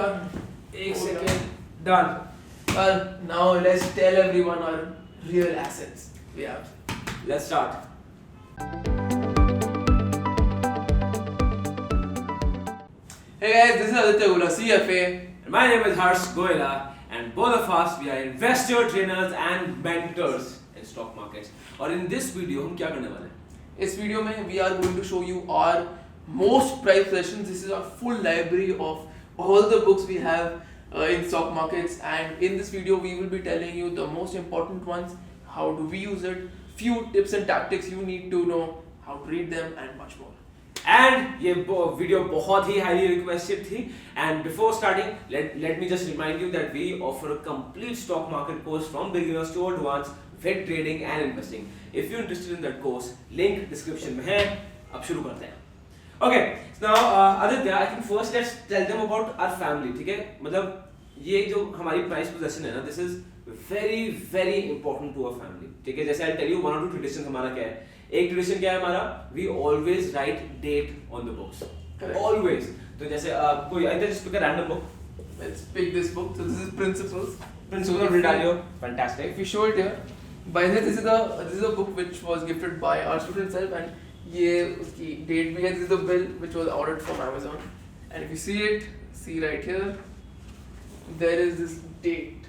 done. एक Okay. second. Done. Well, now let's tell everyone our real assets we have. Let's start. Hey guys, this is Aditya Gula, CFA. And my name is Harsh Goela, and both of us we are investor trainers and mentors in stock markets. और in this video हम क्या करने वाले हैं? इस video में we are going to show you our most prized possessions. This is our full library of all the books we have in stock markets, and in this video we will be telling you the most important ones, how do we use it, few tips and tactics you need to know, how to read them, and much more. And ये video बहुत ही highly requested थी. And before starting, let me just remind you that we offer a complete stock market course from beginners to advanced with trading and investing. If you're interested in that course, link description में है. अब शुरू करते हैं. Okay, now Aditya, I think first let's tell them about our family. ठीक है? मतलब ये जो हमारी prized possession है ना, this is very very important to our family. ठीक है? जैसे I'll tell you one or two traditions हमारा क्या है. एक ट्रेडिशन क्या है हमारा, we always write date on the books, always. तो जैसे कोई I just pick a random book. Let's pick this book. So this is Principles. Principles of Brilliant. Fantastic. If we show it here, by the way, this is a book which was gifted by our student self, and ये उसकी date भी है. This is the bill which was ordered from Amazon, and if you see it, see right here, there is this date.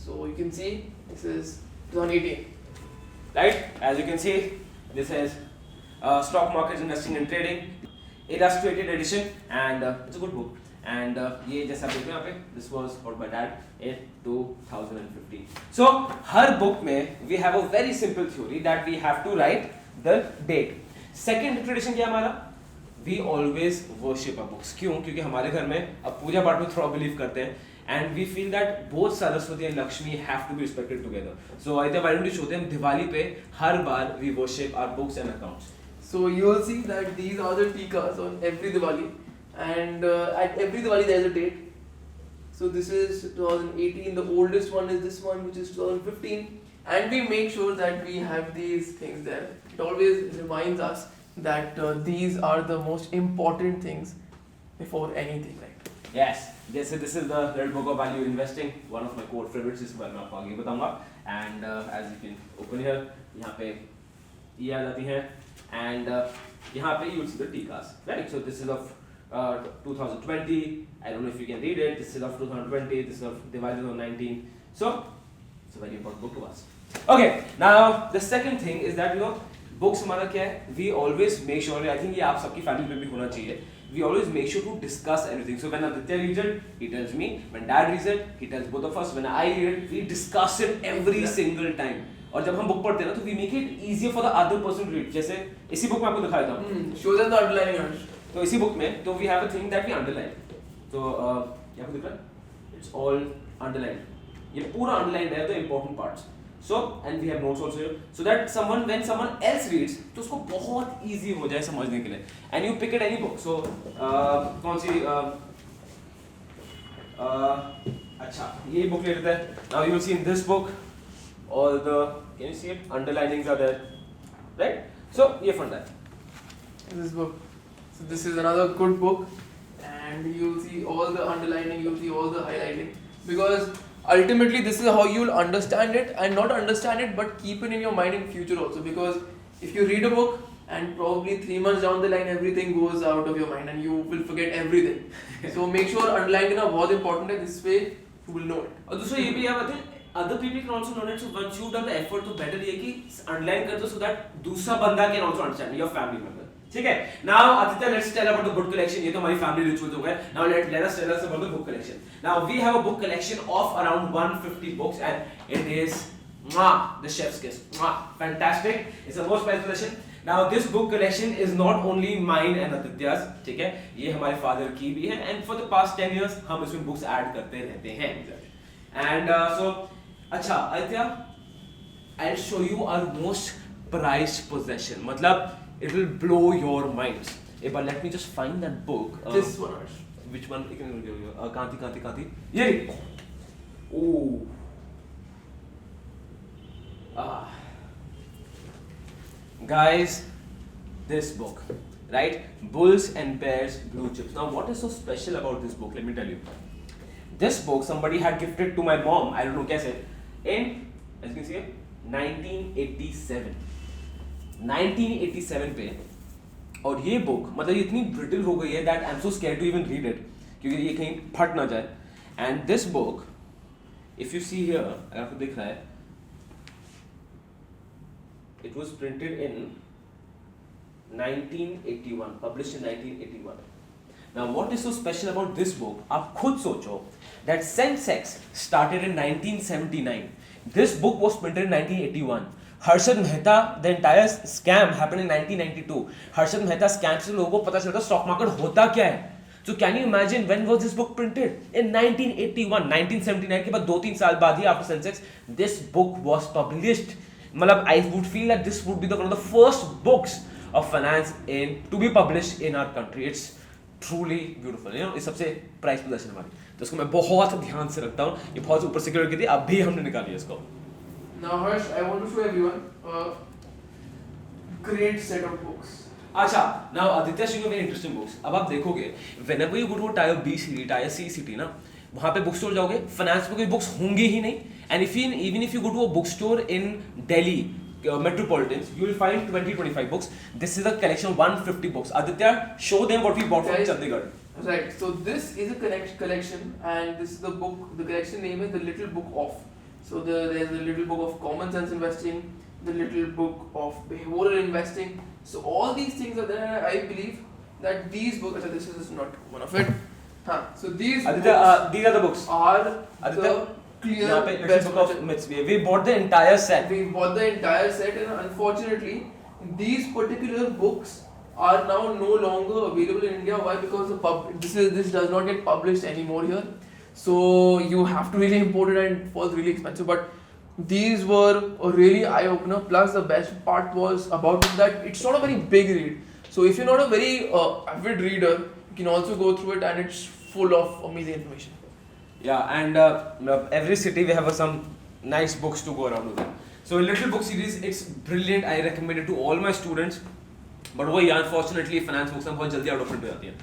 So you can see this is 2018. Right, as you can see, this is stock markets investing and trading illustrated edition, and it's a good book. And ये जैसा देखो यहाँ पे, this was bought by dad in 2015. So her book में we have a very simple theory that we have to write the date. Second tradition क्या हमारा, we always worship our books. क्यों? क्योंकि हमारे घर में अब पूजा पाठ में थोड़ा बिलीव करते हैं, and we feel that both Saraswati and Lakshmi have to be respected together. So I think why don't you show them Diwali पे हर बार we worship our books and accounts. So you will see that these are the tikas on every Diwali, and at every Diwali there is a date. So this is 2018. The oldest one is this one, which is 2015, and we make sure that we have these things there. It always reminds us that these are the most important things before anything, right? Yes, this is the Red Book of Value Investing, one of my core favorites, जिसके बारे में आपको आगे बताऊंगा. And as you can open here, यहाँ पे ये आ जाती हैं, and यहाँ पे you will see the tikas, right? So this is of 2020. I don't know if you can read it. This is of 2020. This is of Diwali 2019. So it's a very important book to us. Okay, now the second thing is that books हमारा क्या है? We always make sure. I think ये आप सबकी family में भी होना चाहिए. We always make sure to discuss everything. So when Aditya reads it, he tells me. When Dad reads it, he tells both of us. When I read it, we discuss it every single time. और जब हम book पढ़ते हैं ना, तो we make it easier for the other person to read. जैसे इसी book में आपको दिखाया था. Show them the underlining. तो इसी बुक में, तो we have a thing that we underline. तो यहाँ पे दिख रहा है? It's all underlined. ये पूरा underlined है, the important parts. So and we have notes also here, so that when someone else reads, तो उसको बहुत easy हो जाए समझने के लिए. And you pick it any book. So कौन सी अच्छा ये book ले लेते हैं. Now you will see in this book all the, can you see it? Underlinings are there, right? So ये fun है. This book. So this is another good book, and you'll see all the underlining, you'll see all the highlighting, because ultimately this is how you'll understand it, and not understand it but keep it in your mind in future also, because if you read a book and probably 3 months down the line everything goes out of your mind and you will forget everything. So make sure underline करना बहुत important है, this way you will know it. और दूसरा ये भी याद है, other people can also know it. So once you've done the effort, तो better ये कि underline कर दो so that दूसरा बंदा can also understand, your family member. ठीक है. Now Aditya, let's tell about the book collection. ये तो हमारी family rituals हो गए. Now let us tell us about the book collection. Now we have a book collection of around 150 books, and it is the chef's kiss. Fantastic. It's the most prized possession. Now this book collection is not only mine and Aditya's, ठीक है, ये हमारे father की भी है, and for the past 10 years हम इसमें books add करते रहते हैं. And so अच्छा Aditya, I'll show you our most prized possession. मतलब it will blow your minds. But let me just find that book. This one. Which one? Kanti. Yeah. Oh. Guys, this book. right? Bulls and Bears Blue Chips. Now, what is so special about this book? Let me tell you. This book somebody had gifted to my mom. I don't know कैसे. In, as you can see, 1987. 1987 पे. और ये book मतलब इतनी brittle हो गई है that I'm so scared to even read it क्योंकि ये कहीं फट ना जाए. And this book, if you see here, अगर आपको दिख रहा है, it was printed in 1981, published in 1981. Now, what is so special about this book? आप खुद सोचो that Sensex started in 1979. This book was printed in 1981. Harshad Mehta, the entire scam happened in 1992. Harshad Mehta scam से लोगों को पता चलता stock market होता क्या है. So can you imagine when was this book printed? In 1981, 1979 के बाद 2-3 साल बाद ही after Sensex, this book was published. मतलब I would feel that this would be one of the first books of finance to be published in our country. It's truly beautiful. You know, इस सबसे price position हमारी. तो इसको मैं बहुत ध्यान से रखता हूँ. ये बहुत ऊपर सिक्योर की थी. अभी हमने निकाली है इसको. Now Harsh, I want to show everyone a great set of books. अच्छा, now Aditya showing very interesting books. अब आप देखोगे, whenever you go to a tier B city, tier C city ना, वहाँ पे book store जाओगे, finance पे कोई books होंगे ही नहीं. And even if you go to a bookstore in Delhi, metropolitans, you will find 20-25 books. This is a collection of 150 books. Aditya, show them what we bought from Chandigarh. Right. So this is a collection, and this is the book. The collection name is The Little Book of. So there's a little book of common sense investing, the little book of behavioral investing. So all these things are there. I believe that these books. This is not one of it. So these Aditya, books these are the books. Are Aditya, the clear best book of myths. We bought the entire set. We bought the entire set, and unfortunately, these particular books are now no longer available in India. Why? Because this does not get published anymore here. So you have to really import it, and it was really expensive. But these were a really eye opener. Plus, the best part was about it that it's not a very big read. So if you're not a very avid reader, you can also go through it, and it's full of amazing information. Yeah, and every city we have some nice books to go around with it. So Little Book series, it's brilliant. I recommend it to all my students. But वही unfortunately finance books बहुत जल्दी out of print हो जाती हैं.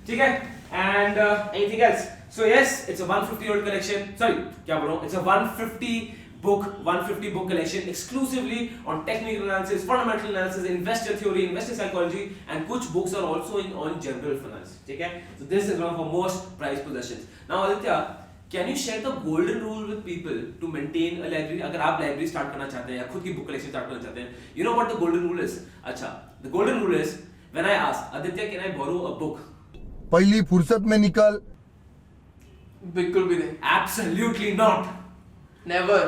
ठीक है? And anything else? So yes, it's a 150-year-old collection. Sorry, क्या बोल रहा हूँ? It's a 150 book collection exclusively on technical analysis, fundamental analysis, investor theory, investor psychology, and कुछ books are also on general finance. ठीक है? So this is one of our most prized possessions. Now Aditya, can you share the golden rule with people to maintain a library? अगर आप library start करना चाहते हैं या खुद की book collection start करना चाहते हैं, you know what the golden rule is? अच्छा, the golden rule is when I ask Aditya, can I borrow a book? पहली फुर्सत में निकल. बिल्कुल भी नहीं. Absolutely not. Never.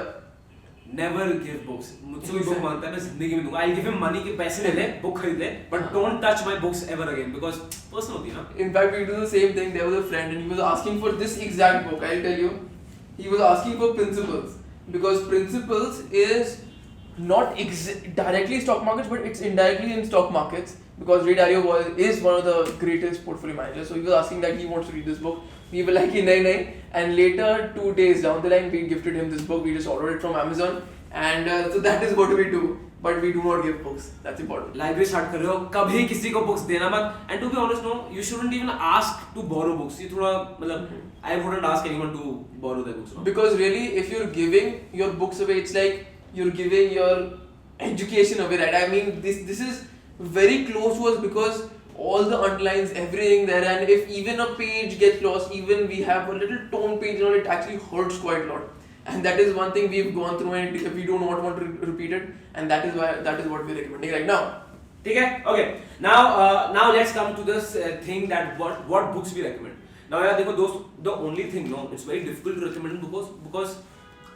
Never give books. मुझसे कोई book मांगता है मैं जिंदगी में दूंगा. I'll give him money कि पैसे ले ले, book खरीद ले, but don't touch my books ever again because personal होती है ना. In fact, we do the same thing. There was a friend and he was asking for this exact book. I'll tell you. He was asking for Principles because Principles is not directly stock markets, but it's indirectly in stock markets because Ray Dalio is one of the greatest portfolio managers. So he was asking that he wants to read this book. We were like, nahi. And later, 2 days down the line, we gifted him this book. We just ordered it from Amazon. And so that is what we do. But we do not give books. That's important. Library start कर रहे हो, कभी किसी को books देना मत. And to be honest, no, you shouldn't even ask to borrow books. ये थोड़ा मतलब I wouldn't ask anyone to borrow their books. No? Because really, if you're giving your books away, it's like you're giving your education away, right? I mean, this is very close to us because all the underlines, everything there, and if even a page gets lost, even we have a little tone page on it, actually hurts quite a lot. And that is one thing we've gone through, and if we do not want to repeat it, and that is what we're recommending right now. ठीक है? Okay. Now let's come to this thing that what books we recommend. Now यार देखो दोस्त, the only thing, no, it's very difficult to recommend because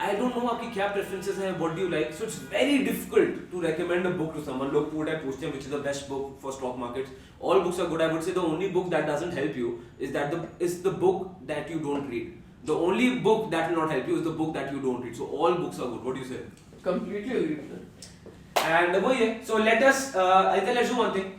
I don't know आपकी क्या preferences हैं, what do you like, so it's very difficult to recommend a book to someone. लोग पूछते हैं which is the best book for stock markets. All books are good. I would say the only book that doesn't help you is the book that you don't read. The only book that will not help you is the book that you don't read. So all books are good. What do you say? Completely agree with that. And वो ये. So let's do one thing.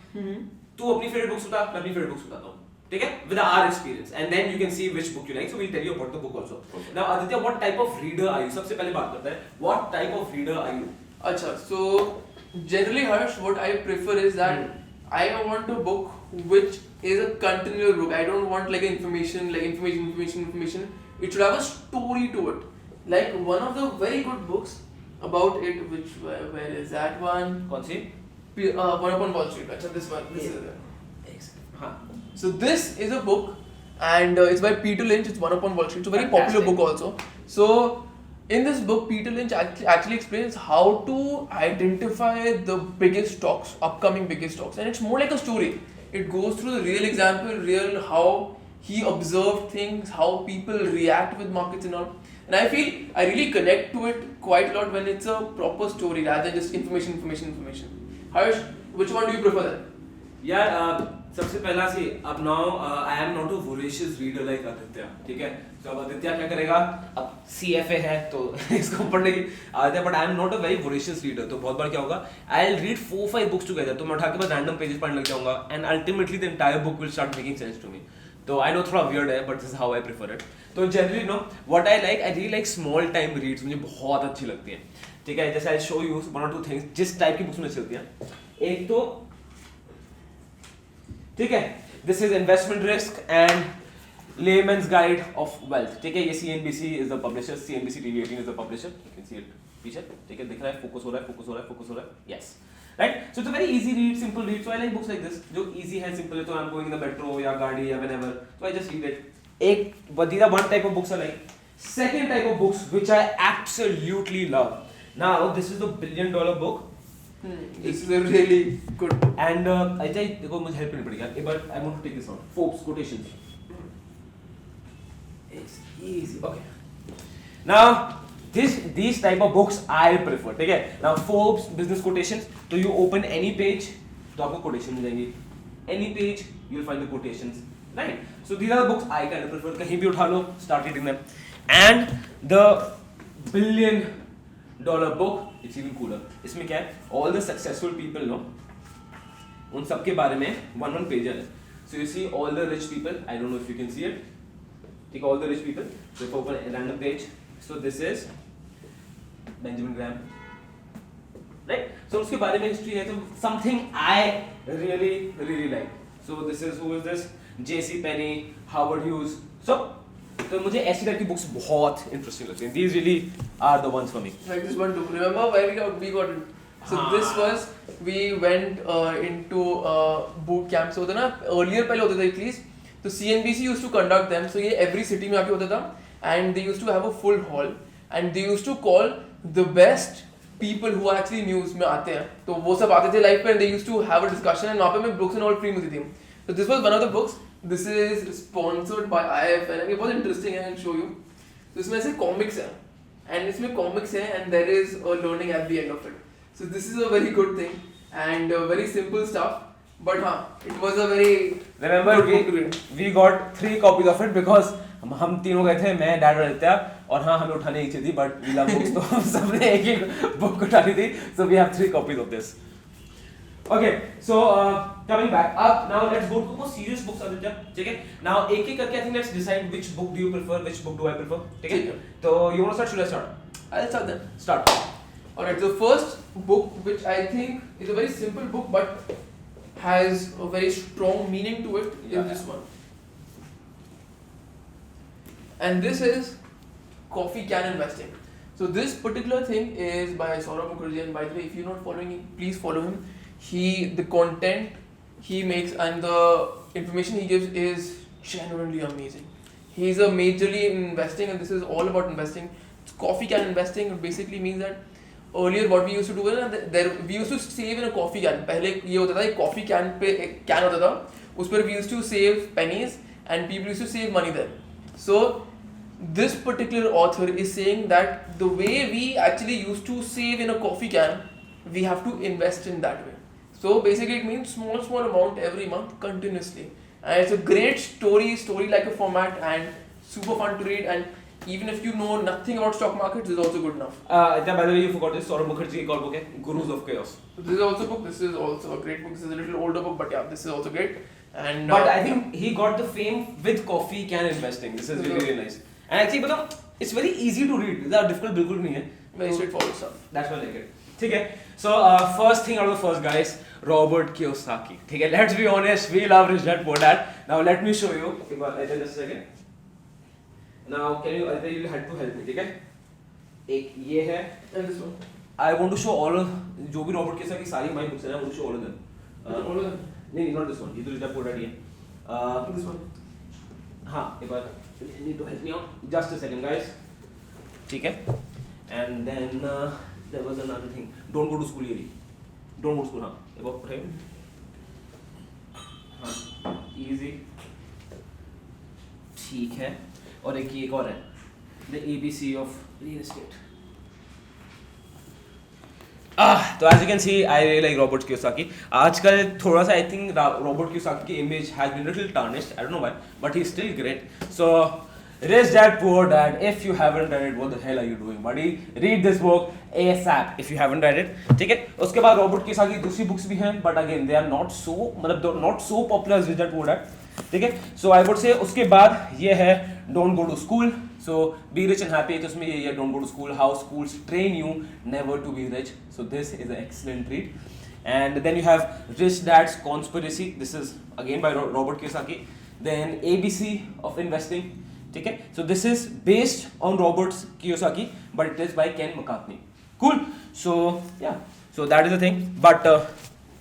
तू अपनी favorite books बता, मैं अपनी favorite books बताता हूँ. ठीक है? With our experience, and then you can see which book you like. So we'll tell you about the book also. Okay. Now Aditya, what type of reader are you? सबसे पहले बात करते हैं. What type of reader are you? Acha, so generally Harsh, what I prefer is that I want a book which is a continual book. I don't want like information. It should have a story to it. Like one of the very good books about it, which where is that one? कौन सी? One Upon Wall Street. Achha, this one. This is it. हाँ. So this is a book, and it's by Peter Lynch. It's One Upon Wall Street. It's a very Fantastic. popular book also. So in this book, Peter Lynch actually explains how to identify the biggest stocks, upcoming biggest stocks, and it's more like a story. It goes through the real example, how he observed things, how people react with markets and all. And I feel I really connect to it quite a lot when it's a proper story rather than just information. Harsh, which one do you prefer then? यार सबसे पहला सी अब now I am not a voracious reader like Aditya, ठीक है? तो अब आदित्य क्या करेगा, अब CFA है तो इसको पढ़ने की आदत है, but I am not a very voracious reader. तो बहुत बार क्या होगा, I will read 4-5 books together, तो मैं उठा के बस रैंडम पेजेस पढ़ने लग जाऊंगा and ultimately the entire book will start making sense to me. तो आई नो थोड़ा वियर्ड है, but this is how I prefer it. तो generally no what I really like small time reads, मुझे बहुत अच्छी लगती है, ठीक है? जैसे आई शो यू वन और टू थिंग्स जिस टाइप की बुक्स में चलती हैं. एक तो ठीक है, this is investment risk and lemons guide of wealth, ठीक है? ये CNBC is the publisher, CNBC TV 18 is the publisher. You can see it पीछे, ठीक है? दिख रहा है, फोकस हो रहा है. Yes, right. So it's a very easy read, simple read. So I like books like this जो इजी है, सिंपल है. तो I am going in the metro या गाड़ी या whenever, so I just read it. एक these are one type of books I like. Second type of books which I absolutely love. Now this is the $1 billion book. This is a really good book. And Ajay देखो मुझे help नहीं पड़ेगा एक बार. I want to take this out. Forbes quotations. It's easy. Okay. Now these type of books I prefer, ठीक है? Now Forbes business quotations. तो you open any page तो आपको quotation मिल जाएंगी. Any page you'll find the quotations. Right? So these are the books I kind of prefer. कहीं भी उठा लो, start reading them. And the $1 billion book, it's even cooler. इसमें क्या है? All the successful people, no? उन सब के बारे में one pager है. So you see all the rich people. I don't know if you can see it. Take all the rich people. So if I open a random page, so this is Benjamin Graham. Right? So उसके बारे में history है, तो something I really like. So this is who is this? J.C. Penney, Howard Hughes. तो मुझे ऐसी type की books बहुत इंटरेस्टिंग लगती हैं. These really are the ones for me. Like this one too. Remember where we got it? So this was, we went into boot camp. So होता ना, earlier पहले होते थे at least. तो CNBC used to conduct them. So ये every city में आके होता था, and they used to have a full hall, and they used to call the best people who actually news में आते हैं. तो वो सब आते थे live पे, and they used to have a discussion, and वहाँ पे मैं books and all free मिलती थी. So this was one of the books. This is sponsored by IIFL. ये बहुत interesting है, I'll show you. तो इसमें ऐसे comics हैं, and इसमें comics हैं, and there is a learning at the end of it. So this is a very good thing, and very simple stuff. But हाँ, it was a very Remember good book to read. we got 3 copies of it because हम तीनों गए थे, मैं, dad और आदित्य, और हाँ हमें उठाने की थी, but we love books, तो हम सबने एक ही बुक उठानी थी. So we have 3 copies of this. Okay, so coming back up, now let's go to more serious books, Aditya. ठीक है? Now एक करके I think let's decide which book do you prefer, which book do I prefer. ठीक है? तो you want to start? Should I start? I'll start then. Start. Alright, the first book, which I think is a very simple book but has a very strong meaning to it, Yeah. is this one. And this is Coffee Can Investing. So this particular thing is by Saurabh Mukherjee, and by the way, if you're not following him, please follow him. The content he makes and the information he gives is genuinely amazing. He's a majorly in investing, and this is all about investing. It's Coffee Can Investing. It basically means that earlier what we used to do is that we used to save in a coffee can. पहले ये होता था, एक coffee can पे एक can होता था, उस पर we used to save pennies and people used to save money there. So this particular author is saying that the way we actually used to save in a coffee can, we have to invest in that way. So basically it means small amount every month continuously, and it's a great story like a format, and super fun to read. And even if you know nothing about stock markets, this is also good enough. By the way, you forgot this. Saurabh Mukherjee एक और book है, Gurus of Chaos. So this is also a book. This is also a great book. This is a little older book, but yeah, this is also great. And But I think he got the fame with Coffee Can Investing. This is really nice. And actually, बताओ, it's very easy to read. ज़्यादा difficult बिल्कुल नहीं है. very straightforward stuff. That's why I like it. ठीक है. So first thing out of the first, guys, Robert Kiyosaki. ठीक है. Let's be honest, we love Rich Dad Poor Dad. Now let me show you. Just a second. Now can you? I think you had to help me. ठीक है. एक ये है. And this one. I want to show all of जो भी Robert Kiyosaki की सारी my books हैं. I want to show all of them. All of them. नहीं, not this one. ये तो Rich Dad Poor Dad ही है. This one. हाँ, एक बार need to help me out. Just a second, guys. ठीक है. And then there was another thing. Don't go to school, ये रही. Don't go to school. हाँ, एक बार उठाइए. हाँ, easy. ठीक है. और एक और है. The ABC of real estate. तो as you can see, I really like Robert Kiyosaki. आजकल थोड़ा सा I think Robert Kiyosaki की image has been a little tarnished. I don't know why, but he's still great. So Rich Dad Poor Dad. If you haven't read it, what the hell are you doing, buddy? Read this book ASAP if you haven't read it. ठीक है. उसके बाद Robert Kiyosaki की दूसरी books भी हैं, but again they are not so मतलब not so popular as Rich Dad Poor Dad. ठीक है. So I would say उसके बाद ये है Don't Go to School. So Be Rich and Happy. तो उसमें ये है Don't Go to School. How schools train you never to be rich. So this is an excellent read. And then you have Rich Dad's Conspiracy. This is again by Robert Kiyosaki. Then ABC of Investing. ठीक है. So this is based on Robert Kiyosaki, but it is by Ken McCartney. Cool. So yeah. So that is the thing. But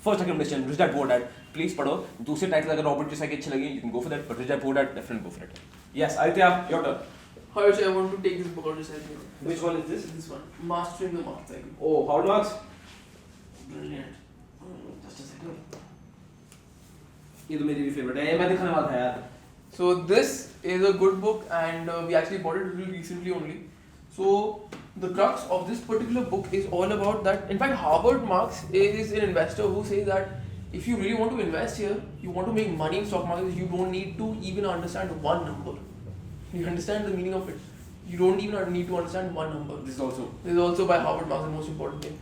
first recommendation, Rich Dad Poor Dad. Please पढ़ो. दूसरे title अगर Robert Kiyosaki अच्छे लगे, you can go for that. But Rich Dad Poor Dad, definitely go for it. Yes, Aditya, your turn. Harsh, I want to take this book out of side. Which one is this? This one. Mastering the Market Cycle. Oh, Howard Marks. Brilliant. Just a second. ये तो मेरी भी favorite है. ये मैं दिखाने वाला था यार. So this is a good book, and we actually bought it really recently only. So the crux of this particular book is all about that. In fact, Howard Marks is an investor who says that if you really want to invest here, you want to make money in stock markets, you don't need to even understand one number. You understand the meaning of it. You don't even need to understand one number. This is also by Howard Marks, the most important thing.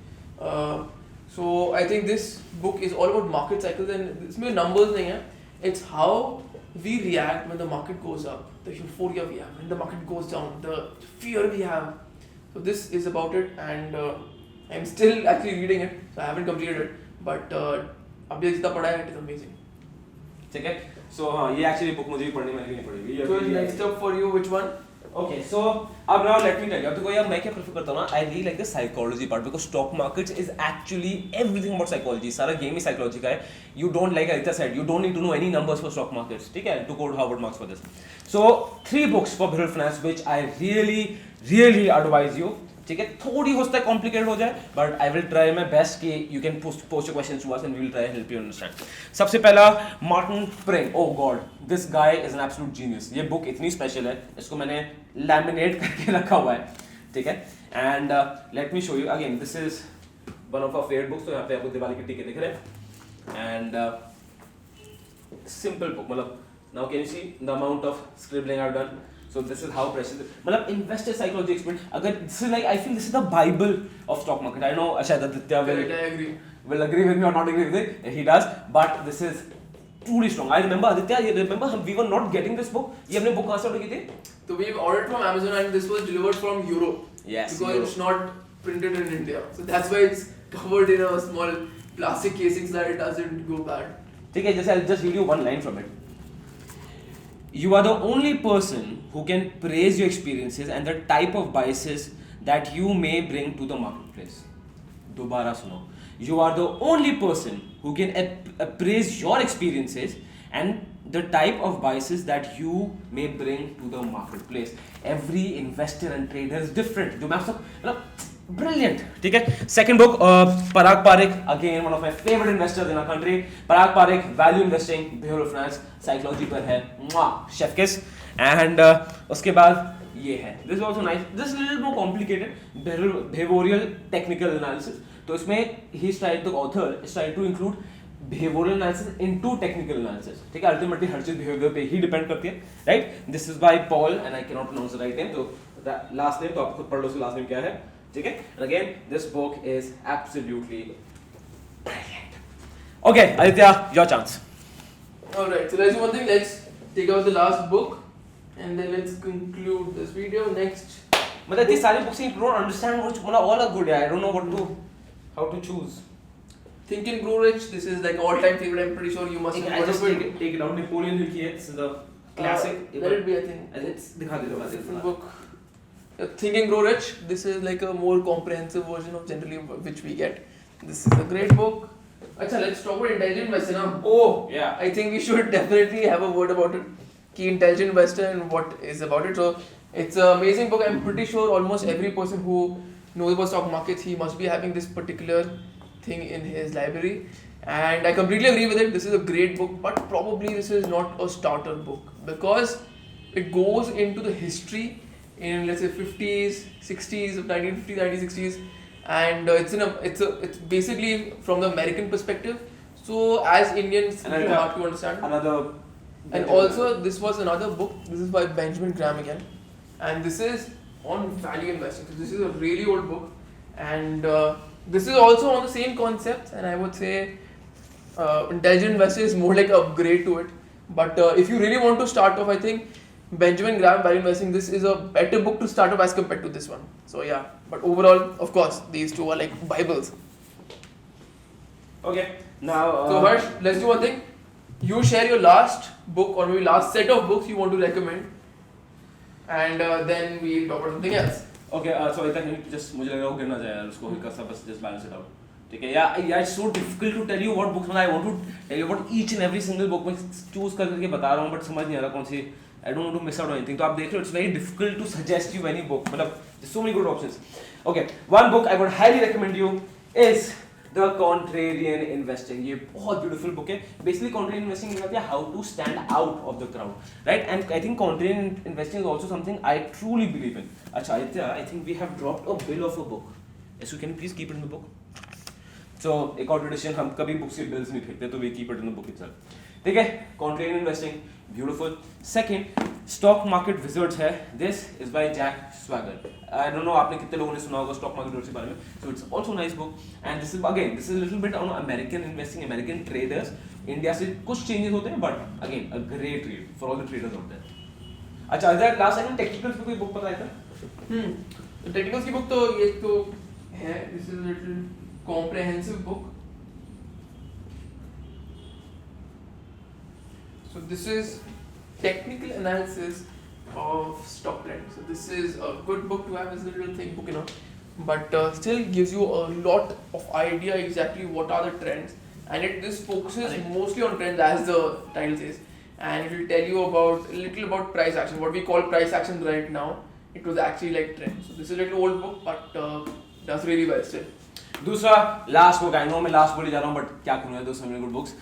So I think this book is all about market cycles, and इसमें numbers नहीं है. It's how we react when the market goes up, the euphoria we have, when the market goes down, the fear we have. So this is about it, and I'm still actually reading it, so I haven't completed it, but अभी जितना पढ़ा है, it is amazing. ठीक है. So हाँ, ये actually book मुझे भी पढ़नी नहीं पड़ेगी. So next up for you, which one? Okay, so अब now let me tell you. अब देखो यार मैं क्या prefer करता हूँ ना, I really like the psychology part because stock markets is actually everything about psychology. सारा game ही psychology का है. You don't, like Aditya said, you don't need to know any numbers for stock markets. ठीक है, to quote Howard Marks for this. So 3 books for behavioral finance which I really advise you. ठीक है, थोड़ी हो सकता है complicated हो जाए, but I will try my best कि you can post your questions to us and we will try help you understand. सबसे पहला Martin Pring. Oh God, this guy is an absolute genius. ये book इतनी special है, इसको मैंने laminate करके रखा हुआ है. ठीक है, and let me show you again. This is one of our favourite books. तो यहाँ पे आपको दिवाली के टिके दिख रहे हैं. एंड सिंपल बुक, मतलब now can you see the amount of scribbling I have done. So this is how precious. मतलब investor psychology expert. अगर this is like, I feel this is the Bible of stock market. I know शायद Aditya will agree with me or not agree with it. He does, but this is truly strong. I remember Aditya. You remember we were not getting this book. ये हमने book कहाँ से order की थी? So we ordered from Amazon and this was delivered from Europe. Yes. Because it's not printed in India, so that's why it's covered in a small plastic casing so that it doesn't go bad. ठीक है, जैसे I'll just read you one line from it. You are the only person who can praise your experiences and the type of biases that you may bring to the marketplace. दोबारा सुनो. You are the only person who can appraise your experiences and the type of biases that you may bring to the marketplace. Every investor and trader is different. जो मैं आपसे मतलब brilliant. ठीक है. Second book, Parag Parikh, again one of my favorite investors in our country. Parag Parikh, Value Investing, Behavioral Finance, Psychology पर है. Chef kiss. And उसके बाद ये है. This is also nice. This is a little more complicated. Behavioral technical analysis. तो इसमें the author is trying to include behavioral analysis into technical analysis. ठीक है. Ultimately हर चीज behavior पे ही depend करती है. Right? This is by Paul and I cannot pronounce the right name. तो last name तो आप खुद पढ़ लो उसका last name क्या है. ठीक है. And again, this book is absolutely brilliant. Okay, Aditya, your chance. Alright, so let's do one thing. Let's take out the last book and then let's conclude this video. Next. मतलब इतनी सारी books you don't understand which one all are good. I don't know what to. How to choose? Think and Grow Rich. This is like all-time favorite. I'm pretty sure you must have I heard just of it. take it out. Napoleon Hill की है. This is the classic. Let it be, I think. It's दिखा दे दो Different book. Think and Grow Rich. This is like a more comprehensive version of generally which we get. This is a great book. Acha, let's talk about Intelligent Investor now. Oh yeah. I think we should definitely have a word about it. Key Intelligent Investor and what is about it. So it's an amazing book. I'm pretty sure almost every person who knows about stock markets, he must be having this particular thing in his library. And I completely agree with it. This is a great book, but probably this is not a starter book because it goes into the history in let's say 50s, 60s, 1950s, 1960s, and it's basically from the American perspective. So as Indians, it's And hard to understand. Another. And also, this was another book. This is by Benjamin Graham again, and this is on value investing. So this is a really old book, and this is also on the same concept. And I would say, Intelligent Investor is more like an upgrade to it. But if you really want to start off, I think Benjamin Graham Value Investing. This is a better book to start off as compared to this one. So yeah, but overall, of course, these two are like Bibles. Okay. Now. So Harsh, let's do one thing. You share your last book or maybe last set of books you want to recommend, and then we'll talk about something else. Okay, so I think just मुझे लग रहा है वो गिरना जाए यार उसको हिल्का सा बस just balance it out. ठीक है yeah it's so difficult to tell you what books I want to tell you about each and every single book मैं choose करके बता रहा हूँ but समझ नहीं आ रहा कौन सी I don't want to miss out on anything. तो आप देख रहे हो it's very difficult to suggest you any book मतलब there's so many good options. Okay, one book I would highly recommend you is The Contrarian Investing. ये बहुत beautiful book है. Basically contrarian investing means how to stand out of the crowd, right? And I think contrarian investing is also something I truly believe in. अच्छा Aditya, I think we have dropped a bill of a book. Yes, you can please keep it in the book. So एक और tradition हम कभी books के bills नहीं फेंकते तो we keep it in the book itself. ठीक है? Contrarian investing, beautiful. Second, Stock Market Wizards है. This is by Jack Swagger. I don't know आपने कितने लोगों ने सुना होगा Stock Market Wizards के बारे में. So it's also a nice book. And this is a little bit on American investing, American traders. India से कुछ changes होते हैं, but again a great read for all the traders out there. अच्छा, इधर last time technicals पे कोई book पता है क्या? तो टेक्निकल्स की बुक तो ये तो है. This is a little comprehensive book. So this is technical analysis of stock trends. So this is a good book to have. It's a little thick book, but still gives you a lot of idea exactly what are the trends. And this focuses mostly on trends as the title says, and it will tell you about a little about price action. What we call price action right now, it was actually like trends. So this is a little old book, but does really well still. दूसरा last book, I know मैं last बोले जा रहा हूँ but क्या करूँ यार, those so many good books.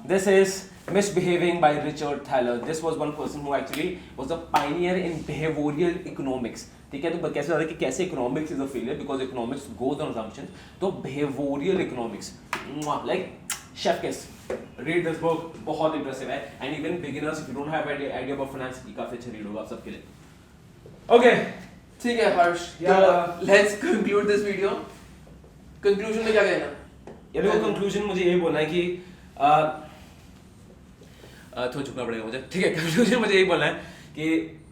This is Misbehaving by Richard Thaler. This was one person who actually was a pioneer in behavioral economics. ठीक है, तो कैसे कि कैसे economics is a failure because economics goes on assumptions. तो behavioral economics, like chef kiss. Read this book, बहुत impressive है. And even beginners, if you don't have idea about finance, ये काफी अच्छा read होगा आप सबके लिए. Okay. ठीक है हर्ष. Let's conclude this video. Conclusion में क्या कहना? ये देखो conclusion मुझे ये बोलना है कि थोड़ा झुकना पड़ेगा मुझे. ठीक है, conclusion मुझे यही बोलना है कि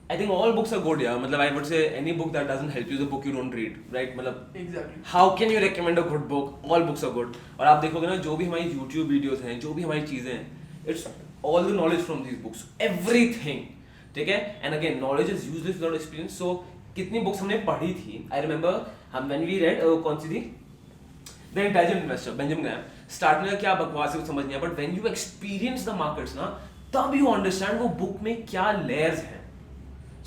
I think all books are good यार. मतलब I would say any book that doesn't help you is a book you don't read, right? मतलब Exactly. How can you recommend a good book? All books are good. और आप देखोगे ना जो भी हमारी YouTube videos हैं, जो भी हमारी चीज़ें हैं, it's all the knowledge from these books, everything. ठीक है? And again, knowledge is useless without experience. So कितनी books हमने पढ़ी थी? I remember हम when we read कौन सी थी? The Intelligent Investor, Benjamin Graham. Start में क्या बकवास है वो समझ नहीं आया, but when you experience the markets ना, तब you understand वो book में क्या layers हैं.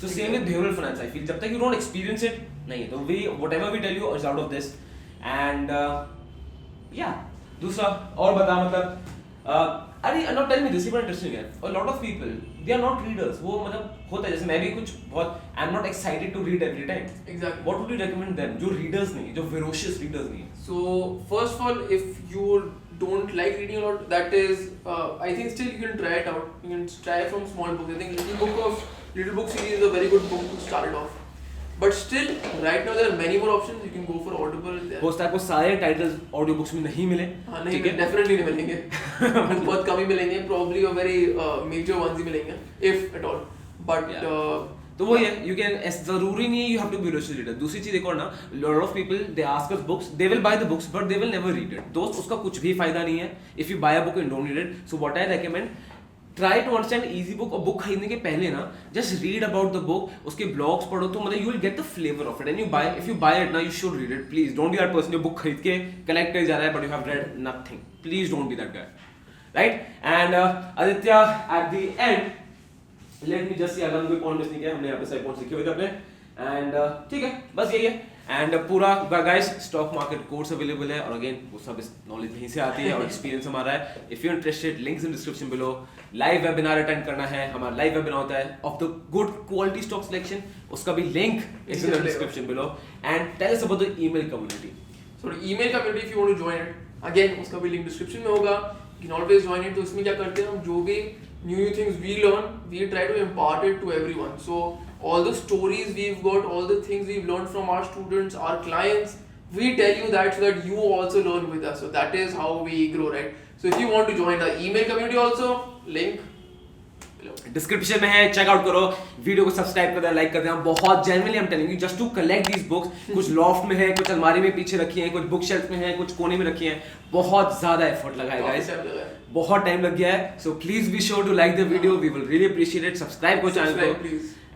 So same with behavioral finance. I feel जब तक you don't experience it, नहीं तो we whatever we tell you is out of this. And yeah, दूसरा और बता मतलब अरे not tell me this is interesting है. A lot of people they are not readers. वो मतलब होता है जैसे मैं भी कुछ बहुत I'm not excited to read every time. Exactly. What would you recommend them? जो readers नहीं, जो ferocious readers नहीं. So first of all, if you don't like reading a lot, that is, I think still you can try it out. You can try from small books. I think Little Book series is a very good book to start it off. But still, right now there are many more options. You can go for Audible. हो सकता है आपको सारे titles audio books में नहीं मिले. हाँ नहीं, definitely नहीं मिलेंगे. बहुत कम ही मिलेंगे. Probably a very major ones ही मिलेंगे, if at all. But तो वो है, you can, जरूरी नहीं है you have to be a registered reader. दूसरी चीज एक और ना, lot of people they ask us books, they will buy the books but they will never read it. दोस्त उसका कुछ भी फायदा नहीं है if you buy a book and don't read it. So what I recommend, try to understand easy book. और book खरीदने के पहले ना just read about the book, उसके blogs पढ़ो तो मतलब you will get the flavor of it. And you buy, if you buy it now you should read it. Please don't be that person जो book खरीद के collect कर जा रहा है but you have read nothing. Please don't be that guy, right? And Aditya, at the end let me just, अगर हम कोई पॉइंट मिस नहीं किया, हमने यहाँ पे सारे पॉइंट्स लिखे हुए थे अपने, एंड ठीक है, बस यही है. एंड पूरा guys stock market course available है, और अगेन वो सब इस नॉलेज यहीं से आती है और एक्सपीरियंस हमारा है. If you interested, links in description below. Live webinar attend करना है, हमारा लाइव वेबिनार होता है of the good quality stock selection, उसका भी link is in the description below. And tell us about the email community. So email community, if you want to join it, again उसका भी link description में होगा. You can always join it. तो इसमें क्या करते हैं हम, जो भी new things we learn, we try to impart it to everyone. So all the stories we've got, all the things we've learned from our students, our clients, we tell you that so that you also learn with us. So that is how we grow, right? So if you want to join the email community also, link description में है, checkout करो. Video को subscribe कर देना, like कर देना. बहुत genuinely I am telling you, just to collect these books. कुछ लॉफ्ट में है, कुछ अलमारी में पीछे रखी हैं, कुछ बुक शेल्फ में है, कुछ कोने में रखी हैं. बहुत ज्यादा एफर्ट लगा है गाइस, बहुत टाइम लग गया है. So please be sure to like the video, we will really appreciate it. Subscribe करो चैनल को.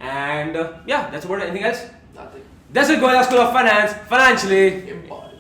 And yeah that's about. Anything else? nothing. That's it, Goila School of Finance, financially Important.